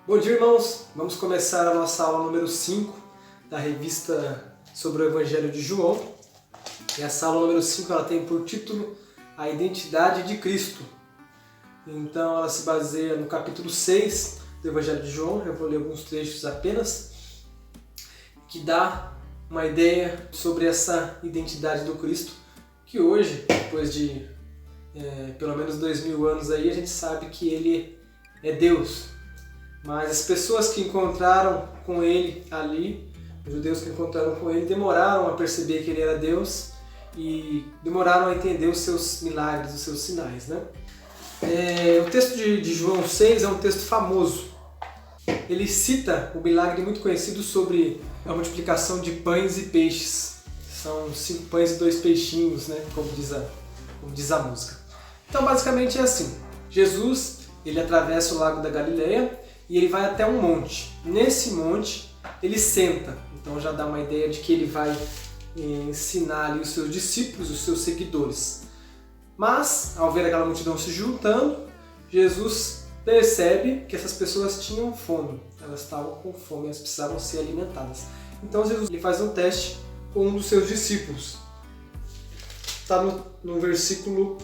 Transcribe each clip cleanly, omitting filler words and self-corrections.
Bom dia, irmãos! Vamos começar a nossa aula número 5 da revista sobre o Evangelho de João. E essa aula número 5 ela tem por título A Identidade de Cristo. Então ela se baseia no capítulo 6 do Evangelho de João. Eu vou ler alguns trechos apenas, que dá uma ideia sobre essa identidade do Cristo, que hoje, depois de pelo menos 2000 anos aí, a gente sabe que Ele é Deus. Mas as pessoas que encontraram com Ele ali, os judeus que encontraram com Ele, demoraram a perceber que Ele era Deus e demoraram a entender os seus milagres, os seus sinais, né? O texto de João 6 é um texto famoso. Ele cita o milagre muito conhecido sobre a multiplicação de pães e peixes. São 5 pães e 2 peixinhos, né? Como diz a música. Então, basicamente é assim. Jesus, ele atravessa o lago da Galileia e ele vai até um monte. Nesse monte, ele senta. Então já dá uma ideia de que ele vai ensinar ali os seus discípulos, os seus seguidores. Mas, ao ver aquela multidão se juntando, Jesus percebe que essas pessoas tinham fome. Elas estavam com fome, elas precisavam ser alimentadas. Então Jesus ele faz um teste com um dos seus discípulos. Está no versículo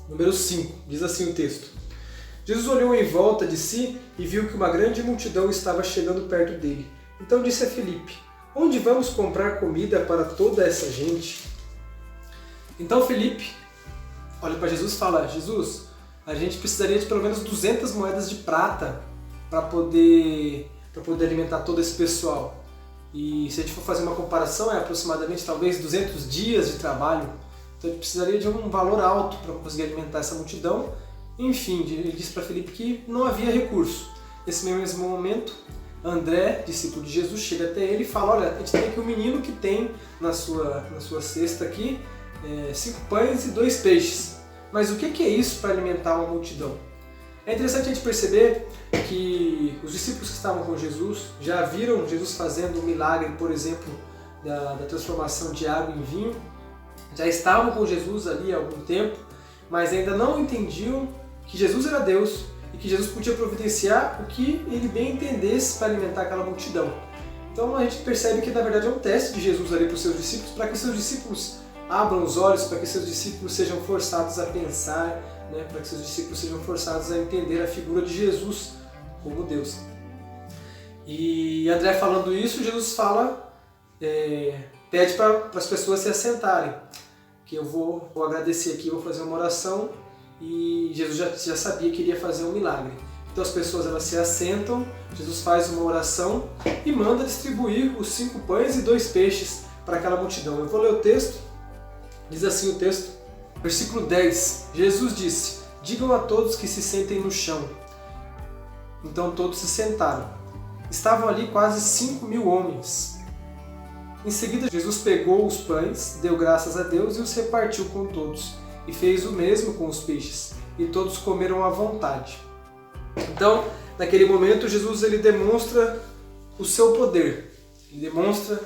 número 5. Diz assim o texto. Jesus olhou em volta de si e viu que uma grande multidão estava chegando perto dele. Então disse a Filipe: onde vamos comprar comida para toda essa gente? Então Filipe olha para Jesus e fala: Jesus, a gente precisaria de pelo menos 200 moedas de prata para poder alimentar todo esse pessoal. E se a gente for fazer uma comparação, é aproximadamente talvez 200 dias de trabalho. Então a gente precisaria de um valor alto para conseguir alimentar essa multidão. Enfim, ele disse para Filipe que não havia recurso. Nesse mesmo momento, André, discípulo de Jesus, chega até ele e fala: olha, a gente tem aqui um menino que tem na sua cesta aqui 5 pães e 2 peixes. Mas o que é isso para alimentar uma multidão? É interessante a gente perceber que os discípulos que estavam com Jesus já viram Jesus fazendo um milagre, por exemplo, da transformação de água em vinho. Já estavam com Jesus ali há algum tempo, mas ainda não entendiam que Jesus era Deus e que Jesus podia providenciar o que ele bem entendesse para alimentar aquela multidão. Então a gente percebe que na verdade é um teste de Jesus ali para os seus discípulos, para que seus discípulos abram os olhos, para que seus discípulos sejam forçados a pensar, né? Para que seus discípulos sejam forçados a entender a figura de Jesus como Deus. E André falando isso, Jesus fala, pede para as pessoas se assentarem, que eu vou agradecer aqui, vou fazer uma oração. E Jesus já sabia que iria fazer um milagre. Então as pessoas elas se assentam, Jesus faz uma oração e manda distribuir os 5 pães e 2 peixes para aquela multidão. Eu vou ler o texto. Diz assim o texto, versículo 10. Jesus disse: digam a todos que se sentem no chão. Então todos se sentaram. Estavam ali quase 5.000 homens. Em seguida Jesus pegou os pães, deu graças a Deus e os repartiu com todos. E fez o mesmo com os peixes, e todos comeram à vontade. Então, naquele momento, Jesus ele demonstra o seu poder. Ele demonstra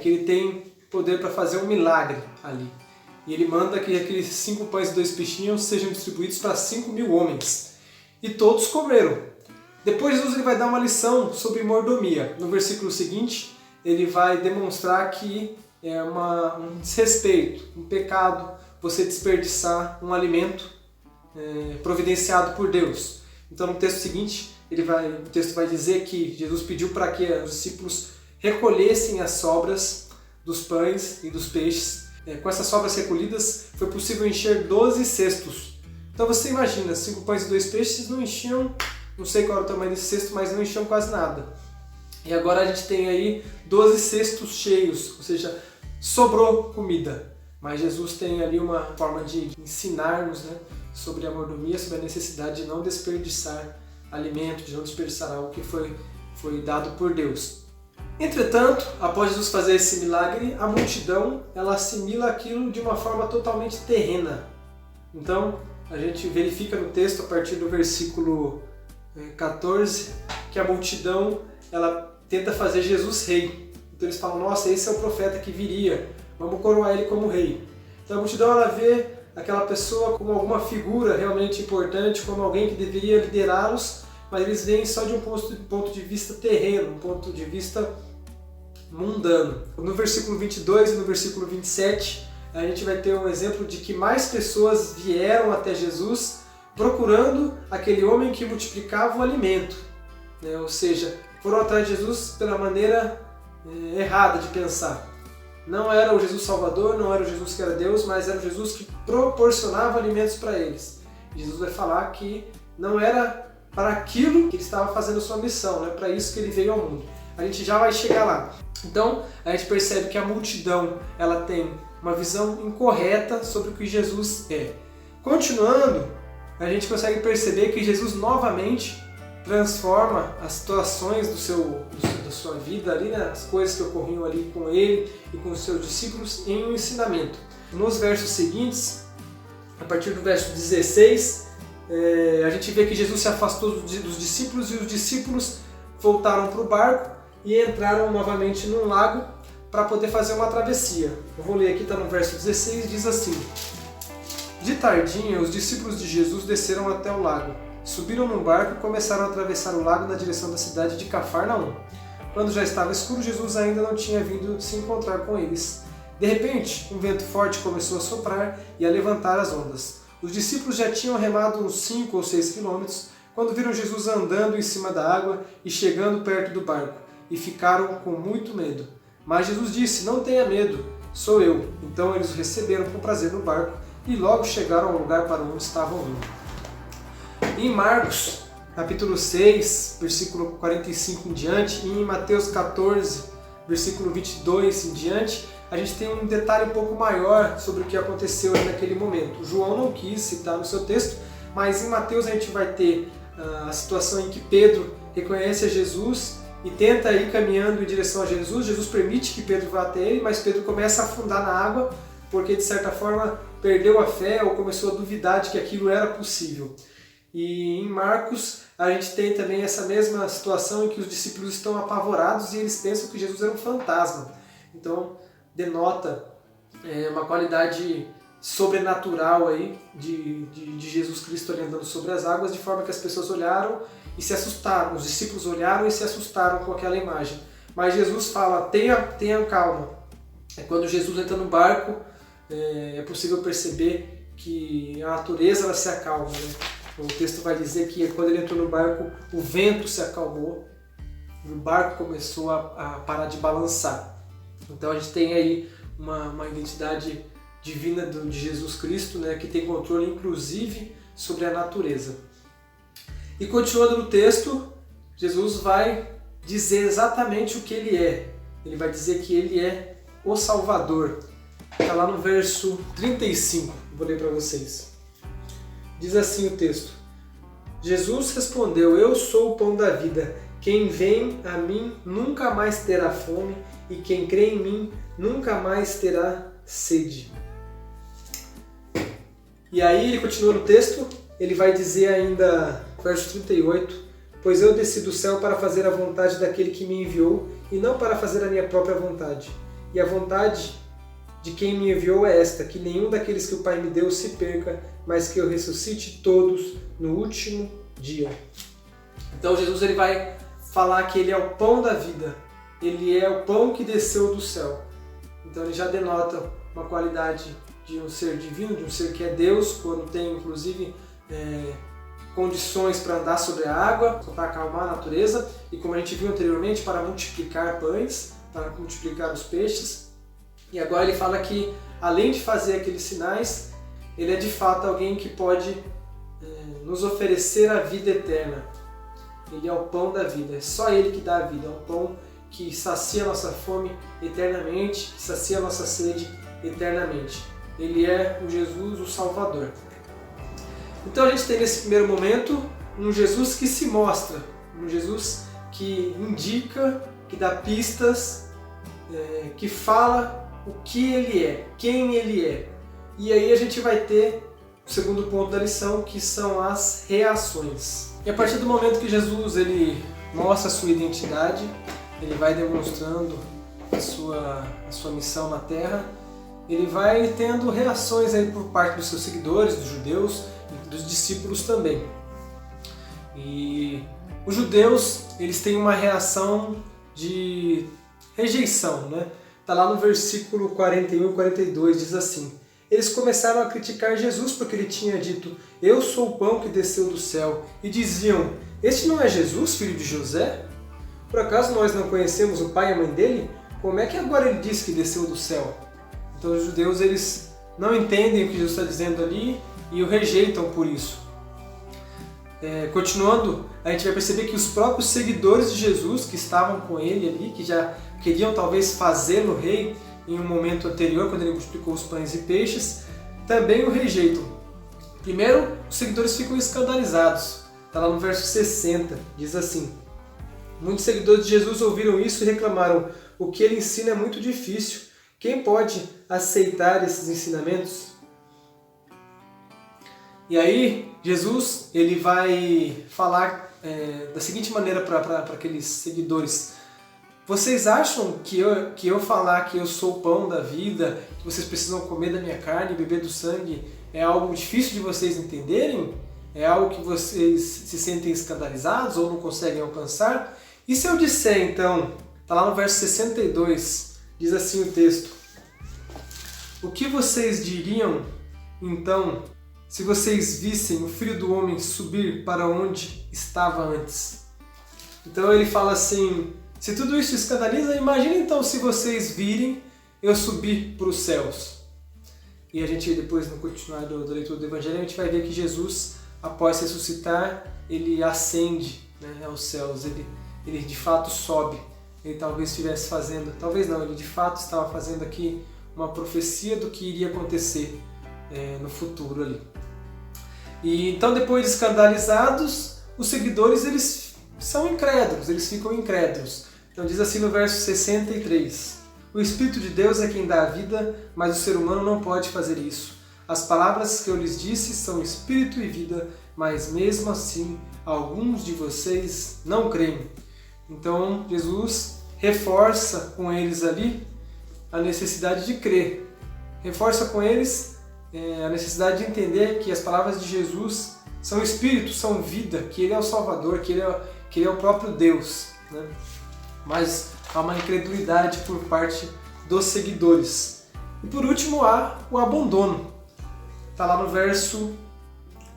que ele tem poder para fazer um milagre ali. E ele manda que aqueles 5 pães e 2 peixinhos sejam distribuídos para 5.000 homens. E todos comeram. Depois Jesus ele vai dar uma lição sobre mordomia. No versículo seguinte, ele vai demonstrar que é um desrespeito, um pecado, você desperdiçar um alimento providenciado por Deus. Então no texto seguinte, o texto vai dizer que Jesus pediu para que os discípulos recolhessem as sobras dos pães e dos peixes. Com essas sobras recolhidas, foi possível encher 12 cestos. Então você imagina, 5 pães e 2 peixes não enchiam, não sei qual era o tamanho desse cesto, mas não enchiam quase nada. E agora a gente tem aí 12 cestos cheios, ou seja, sobrou comida. Mas Jesus tem ali uma forma de ensinar-nos, né, sobre a mordomia, sobre a necessidade de não desperdiçar alimento, de não desperdiçar algo que foi dado por Deus. Entretanto, após Jesus fazer esse milagre, a multidão ela assimila aquilo de uma forma totalmente terrena. Então, a gente verifica no texto, a partir do versículo 14, que a multidão ela tenta fazer Jesus rei. Então eles falam: nossa, esse é o profeta que viria. Vamos coroar ele como rei. Então a multidão ela vê aquela pessoa como alguma figura realmente importante, como alguém que deveria liderá-los, mas eles veem só de um ponto de vista terreno, um ponto de vista mundano. No versículo 22 e no versículo 27, a gente vai ter um exemplo de que mais pessoas vieram até Jesus procurando aquele homem que multiplicava o alimento, né? Ou seja, foram atrás de Jesus pela maneira errada de pensar. Não era o Jesus Salvador, não era o Jesus que era Deus, mas era o Jesus que proporcionava alimentos para eles. Jesus vai falar que não era para aquilo que ele estava fazendo sua missão, não é para isso que ele veio ao mundo. A gente já vai chegar lá. Então, a gente percebe que a multidão ela tem uma visão incorreta sobre o que Jesus é. Continuando, a gente consegue perceber que Jesus novamente transforma as situações da sua vida ali, né, as coisas que ocorriam ali com ele e com os seus discípulos em um ensinamento. Nos versos seguintes, a partir do verso 16, a gente vê que Jesus se afastou dos discípulos e os discípulos voltaram para o barco e entraram novamente num lago para poder fazer uma travessia. Eu vou ler aqui, está no verso 16, diz assim: De tardinha, os discípulos de Jesus desceram até o lago, subiram num barco e começaram a atravessar o lago na direção da cidade de Cafarnaum. Quando já estava escuro, Jesus ainda não tinha vindo se encontrar com eles. De repente, um vento forte começou a soprar e a levantar as ondas. Os discípulos já tinham remado uns 5 ou 6 quilômetros quando viram Jesus andando em cima da água e chegando perto do barco, e ficaram com muito medo. Mas Jesus disse: Não tenha medo, sou eu. Então eles o receberam com prazer no barco e logo chegaram ao lugar para onde estavam indo. Em Marcos, capítulo 6, versículo 45 em diante, e em Mateus 14, versículo 22 em diante, a gente tem um detalhe um pouco maior sobre o que aconteceu naquele momento. João não quis citar no seu texto, mas em Mateus a gente vai ter a situação em que Pedro reconhece a Jesus e tenta ir caminhando em direção a Jesus. Jesus permite que Pedro vá até ele, mas Pedro começa a afundar na água porque de certa forma perdeu a fé ou começou a duvidar de que aquilo era possível. E em Marcos a gente tem também essa mesma situação em que os discípulos estão apavorados e eles pensam que Jesus era um fantasma. Então denota uma qualidade sobrenatural aí de Jesus Cristo ali andando sobre as águas, de forma que as pessoas olharam e se assustaram. Os discípulos olharam e se assustaram com aquela imagem. Mas Jesus fala: tenha calma. Quando Jesus entra no barco, é possível perceber que a natureza ela se acalma, né? O texto vai dizer que quando ele entrou no barco, o vento se acalmou e o barco começou a parar de balançar. Então a gente tem aí uma identidade divina de Jesus Cristo, né, que tem controle inclusive sobre a natureza. E continuando no texto, Jesus vai dizer exatamente o que ele é. Ele vai dizer que ele é o Salvador. Está lá no verso 35, vou ler para vocês. Diz assim o texto: Jesus respondeu: Eu sou o pão da vida. Quem vem a mim nunca mais terá fome, e quem crê em mim nunca mais terá sede. E aí ele continua no texto, ele vai dizer ainda, verso 38, Pois eu desci do céu para fazer a vontade daquele que me enviou, e não para fazer a minha própria vontade. E a vontade de quem me enviou é esta, que nenhum daqueles que o Pai me deu se perca, mas que eu ressuscite todos no último dia. Então Jesus ele vai falar que ele é o pão da vida, ele é o pão que desceu do céu. Então ele já denota uma qualidade de um ser divino, de um ser que é Deus, quando tem inclusive condições para andar sobre a água, para acalmar a natureza, e como a gente viu anteriormente, para multiplicar pães, para multiplicar os peixes. E agora ele fala que, além de fazer aqueles sinais, ele é de fato alguém que pode nos oferecer a vida eterna. Ele é o pão da vida, é só ele que dá a vida, é um pão que sacia a nossa fome eternamente, que sacia a nossa sede eternamente. Ele é o Jesus, o Salvador. Então a gente tem nesse primeiro momento um Jesus que se mostra, um Jesus que indica, que dá pistas, que fala o que ele é, quem ele é. E aí a gente vai ter o segundo ponto da lição, que são as reações. E a partir do momento que Jesus ele mostra a sua identidade, ele vai demonstrando a sua missão na Terra, ele vai tendo reações aí por parte dos seus seguidores, dos judeus e dos discípulos também. E Os judeus, eles têm uma reação de rejeição, né? Está lá no versículo 41 e 42, diz assim: eles começaram a criticar Jesus porque ele tinha dito: eu sou o pão que desceu do céu. E diziam: este não é Jesus, filho de José? Por acaso nós não conhecemos o pai e a mãe dele? Como é que agora ele diz que desceu do céu? Então os judeus, eles não entendem o que Jesus está dizendo ali e o rejeitam por isso. Continuando, a gente vai perceber que os próprios seguidores de Jesus que estavam com ele ali, que já queriam talvez fazê-lo rei em um momento anterior, quando ele multiplicou os pães e peixes, também o rejeitam. Primeiro, os seguidores ficam escandalizados. Está lá no verso 60, diz assim: muitos seguidores de Jesus ouviram isso e reclamaram: o que ele ensina é muito difícil. Quem pode aceitar esses ensinamentos? E aí, Jesus ele vai falar da seguinte maneira para aqueles seguidores: vocês acham que eu falar que eu sou o pão da vida, que vocês precisam comer da minha carne e beber do sangue, é algo difícil de vocês entenderem? É algo que vocês se sentem escandalizados ou não conseguem alcançar? E se eu disser então, está lá no verso 62, diz assim o texto: o que vocês diriam então se vocês vissem o Filho do Homem subir para onde estava antes? Então ele fala assim: se tudo isso escandaliza, imagine então se vocês virem eu subir para os céus. E a gente depois, no continuar da leitura do Evangelho, a gente vai ver que Jesus, após ressuscitar, ele ascende, né, aos céus, ele de fato sobe. Ele talvez estivesse fazendo, talvez não, ele de fato estava fazendo aqui uma profecia do que iria acontecer no futuro ali. E então, depois de escandalizados, os seguidores eles são incrédulos, eles ficam incrédulos. Então diz assim no verso 63: o Espírito de Deus é quem dá a vida, mas o ser humano não pode fazer isso. As palavras que eu lhes disse são espírito e vida, mas mesmo assim alguns de vocês não creem. Então Jesus reforça com eles ali a necessidade de crer. Reforça com eles a necessidade de entender que as palavras de Jesus são espírito, são vida, que Ele é o Salvador, que Ele é o próprio Deus, né? Mas há uma incredulidade por parte dos seguidores. E por último há o abandono. Está lá no verso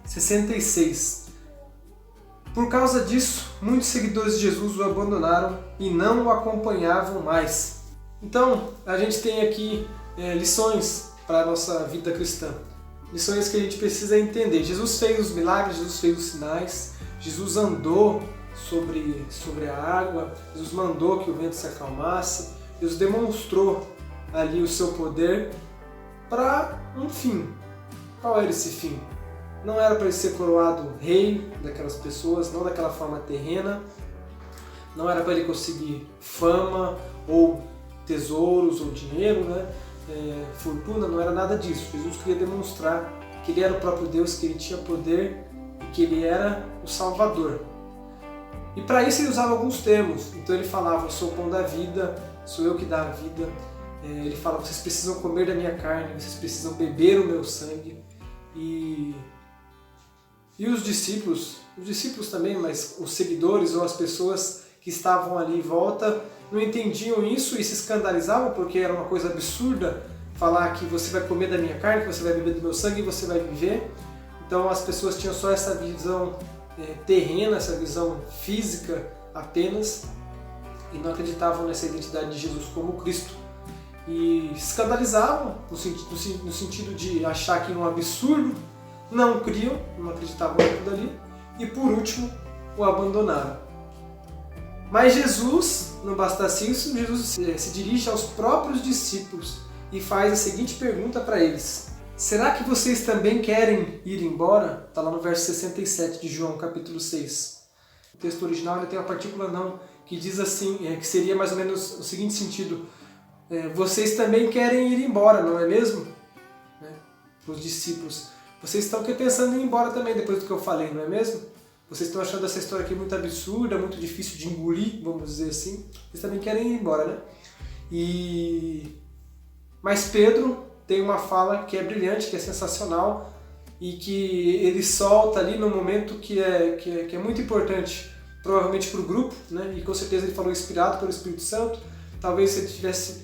66. Por causa disso, muitos seguidores de Jesus o abandonaram e não o acompanhavam mais. Então, a gente tem aqui lições para a nossa vida cristã. Lições que a gente precisa entender. Jesus fez os milagres, Jesus fez os sinais, Jesus andou sobre a água, Jesus mandou que o vento se acalmasse, Jesus demonstrou ali o seu poder para um fim. Qual era esse fim? Não era para ele ser coroado rei daquelas pessoas, não daquela forma terrena, não era para ele conseguir fama ou tesouros ou dinheiro, né? Fortuna, não era nada disso. Jesus queria demonstrar que ele era o próprio Deus, que ele tinha poder e que ele era o Salvador. E para isso ele usava alguns termos. Então ele falava: eu sou o pão da vida, sou eu que dá a vida. Ele fala: vocês precisam comer da minha carne, vocês precisam beber o meu sangue. E os discípulos também, mas os seguidores ou as pessoas que estavam ali em volta não entendiam isso e se escandalizavam porque era uma coisa absurda falar que você vai comer da minha carne, que você vai beber do meu sangue e você vai viver. Então as pessoas tinham só essa visão terrena, essa visão física apenas, e não acreditavam nessa identidade de Jesus como Cristo. E se escandalizavam no sentido de achar aquilo um absurdo, não criam, não acreditavam naquilo dali, e por último o abandonaram. Mas Jesus, não bastasse isso, Jesus se dirige aos próprios discípulos e faz a seguinte pergunta para eles: será que vocês também querem ir embora? Está lá no verso 67 de João, capítulo 6. O texto original ele tem uma partícula não, que diz assim, que seria mais ou menos o seguinte sentido: vocês também querem ir embora, não é mesmo? Os discípulos: vocês estão pensando em ir embora também depois do que eu falei, não é mesmo? Vocês estão achando essa história aqui muito absurda, muito difícil de engolir, vamos dizer assim. Vocês também querem ir embora, né? Mas Pedro tem uma fala que é brilhante, que é sensacional, e que ele solta ali no momento que é muito importante provavelmente para o grupo, né? E com certeza ele falou inspirado pelo Espírito Santo. Talvez se ele tivesse,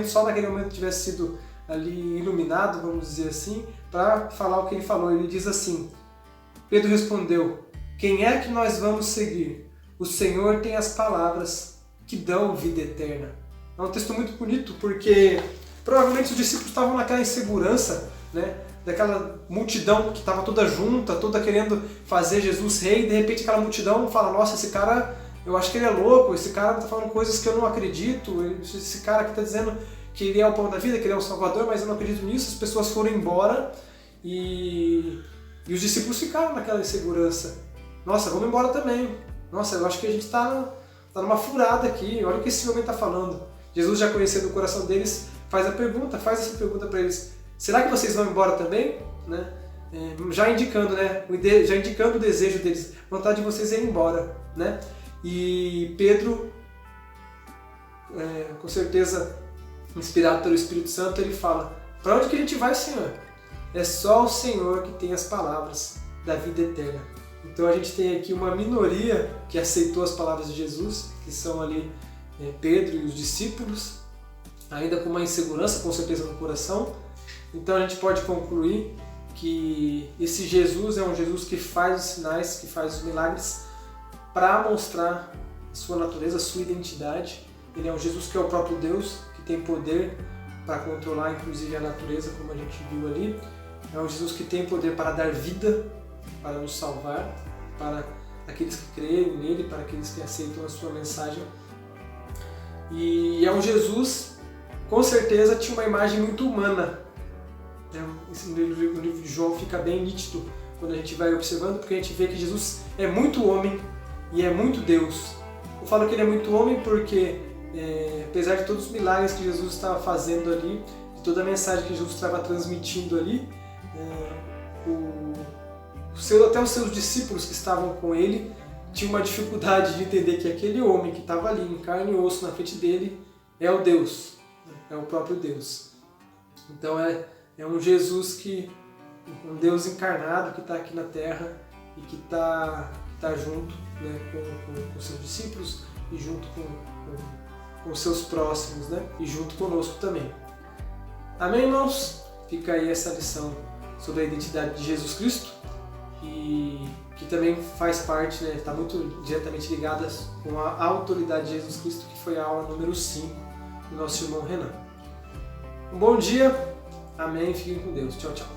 só naquele momento tivesse sido ali iluminado, vamos dizer assim, para falar o que ele falou. Ele diz assim: Pedro respondeu: quem é que nós vamos seguir? O Senhor tem as palavras que dão vida eterna. É um texto muito bonito porque provavelmente os discípulos estavam naquela insegurança, né? Daquela multidão que estava toda junta, toda querendo fazer Jesus rei, e de repente aquela multidão fala: nossa, esse cara, eu acho que ele é louco, esse cara está falando coisas que eu não acredito, esse cara que está dizendo que ele é o pão da vida, que ele é o Salvador, mas eu não acredito nisso. As pessoas foram embora e os discípulos ficaram naquela insegurança. Nossa, vamos embora também. Nossa, eu acho que a gente está numa furada aqui, olha o que esse homem está falando. Jesus, já conhecendo o coração deles, faz essa pergunta para eles: será que vocês vão embora também? Né? Já indicando, né? Já indicando o desejo deles, a vontade de vocês é ir embora. Né? E Pedro, com certeza inspirado pelo Espírito Santo, ele fala: para onde que a gente vai, Senhor? É só o Senhor que tem as palavras da vida eterna. Então a gente tem aqui uma minoria que aceitou as palavras de Jesus, que são ali Pedro e os discípulos, ainda com uma insegurança, com certeza, no coração. Então a gente pode concluir que esse Jesus é um Jesus que faz os sinais, que faz os milagres para mostrar a sua natureza, a sua identidade. Ele é um Jesus que é o próprio Deus, que tem poder para controlar inclusive a natureza, como a gente viu ali. É um Jesus que tem poder para dar vida, para nos salvar, para aqueles que creem nele, para aqueles que aceitam a sua mensagem. E é um Jesus, com certeza, tinha uma imagem muito humana. No livro de João fica bem nítido quando a gente vai observando, porque a gente vê que Jesus é muito homem e é muito Deus. Eu falo que ele é muito homem porque, apesar de todos os milagres que Jesus estava fazendo ali, de toda a mensagem que Jesus estava transmitindo ali, até os seus discípulos que estavam com ele tinham uma dificuldade de entender que aquele homem que estava ali em carne e osso na frente dele é o Deus, é o próprio Deus. Então é um Jesus um Deus encarnado que está aqui na Terra e que está junto, né, com seus discípulos e junto com os seus próximos, né, e junto conosco também. Amém, irmãos? Fica aí essa lição sobre a identidade de Jesus Cristo, e que também faz parte, né, está muito diretamente ligada com a autoridade de Jesus Cristo, que foi a aula número 5 do nosso irmão Renan. Um bom dia, amém, fiquem com Deus, tchau, tchau.